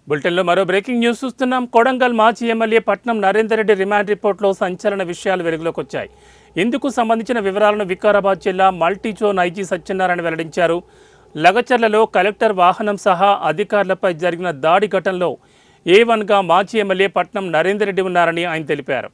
బులెటిన్లో మరో breaking news చూస్తున్నాం. కొడంగల్ మాజీ ఎమ్మెల్యే పట్నం నరేందర్ రెడ్డి రిమాండ్ రిపోర్ట్లో సంచలన విషయాలు వెలుగులోకి వచ్చాయి. ఇందుకు సంబంధించిన వివరాలను వికారాబాద్ జిల్లా మల్టీజోన్ ఐజీ సత్యనారాయణ వెల్లడించారు. లగచర్లలో కలెక్టర్ వాహనం సహా అధికారులపై జరిగిన దాడి ఘటనలో A1గా మాజీ ఎమ్మెల్యే పట్నం నరేందర్ రెడ్డి ఉన్నారని ఆయన తెలిపారు.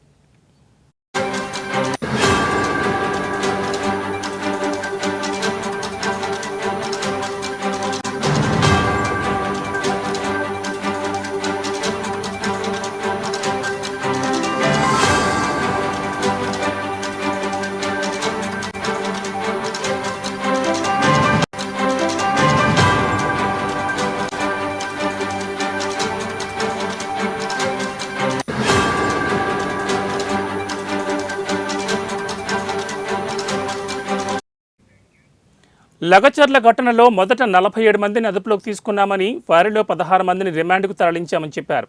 లగచర్ల ఘటనలో మొదట 47 మందిని అదుపులోకి తీసుకున్నామని, వారిలో 16 మందిని రిమాండ్కు తరలించామని చెప్పారు.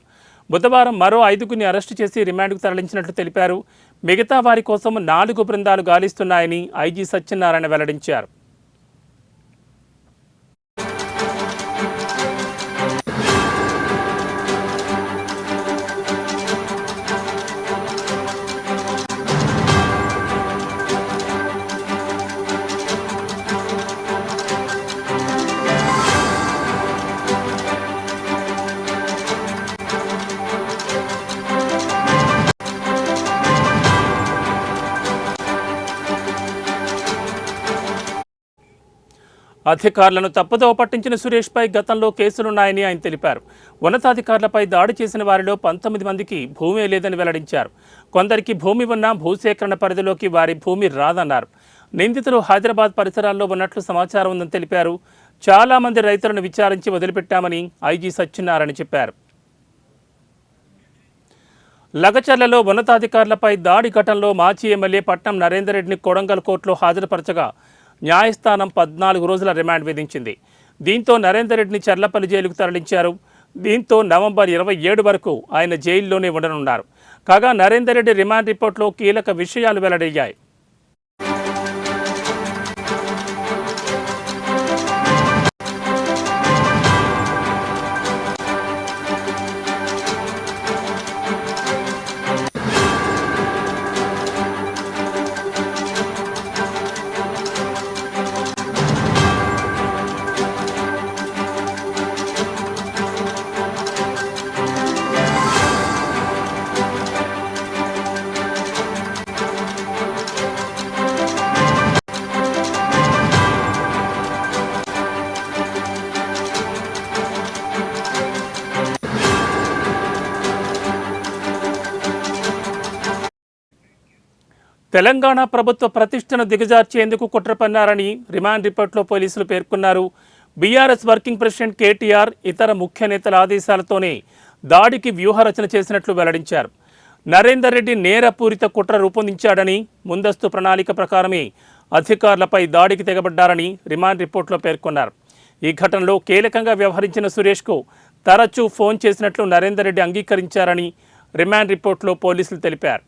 బుధవారం మరో 5గురిని అరెస్టు చేసి రిమాండ్కు తరలించినట్లు తెలిపారు. మిగతా వారి కోసం 4 బృందాలు గాలిస్తున్నాయని ఐజీ సత్యనారాయణ వెల్లడించారు. అధికారులను తప్పుదోవ పట్టించిన సురేష్పై గతంలో కేసులున్నాయని ఆయన తెలిపారు. ఉన్నతాధికారులపై దాడి చేసిన వారిలో 19 మందికి భూమే లేదని వెల్లడించారు. కొందరికి భూమి ఉన్నా భూసేకరణ పరిధిలోకి వారి భూమి రాదన్నారు. నిందితులు హైదరాబాద్ పరిసరాల్లో ఉన్నట్లు సమాచారం ఉందని తెలిపారు. చాలా మంది రైతులను విచారించి వదిలిపెట్టామని ఐజీ సత్యనారాయణ చెప్పారు. లగచర్లలో ఉన్నతాధికారులపై దాడి ఘటనలో మాజీ ఎమ్మెల్యే పట్నం నరేందర్ రెడ్డిని కొడంగల్ కోర్టులో హాజరుపరచగా న్యాయస్థానం 14 రోజుల రిమాండ్ విధించింది. దీంతో నరేందర్ రెడ్డిని చర్లపల్లి జైలుకు తరలించారు. దీంతో నవంబర్ 27 వరకు ఆయన జైల్లోనే ఉండనున్నారు. కాగా నరేందర్ రెడ్డి రిమాండ్ రిపోర్ట్లో కీలక విషయాలు వెల్లడయ్యాయి. తెలంగాణ ప్రభుత్వ ప్రతిష్టను దిగజార్చేందుకు కుట్ర పన్నారని రిమాండ్ రిపోర్ట్లో పోలీసులు పేర్కొన్నారు. బీఆర్ఎస్ వర్కింగ్ ప్రెసిడెంట్ కేటీఆర్ ఇతర ముఖ్య నేతల ఆదేశాలతోనే దాడికి వ్యూహరచన చేసినట్లు వెల్లడించారు. నరేందర్ రెడ్డి నేరపూరిత కుట్ర రూపొందించాడని, ముందస్తు ప్రణాళిక ప్రకారమే అధికారులపై దాడికి తెగబడ్డారని రిమాండ్ రిపోర్ట్లో పేర్కొన్నారు. ఈ ఘటనలో కీలకంగా వ్యవహరించిన సురేష్కు తరచూ ఫోన్ చేసినట్లు నరేందర్ రెడ్డి అంగీకరించారని రిమాండ్ రిపోర్ట్లో పోలీసులు తెలిపారు.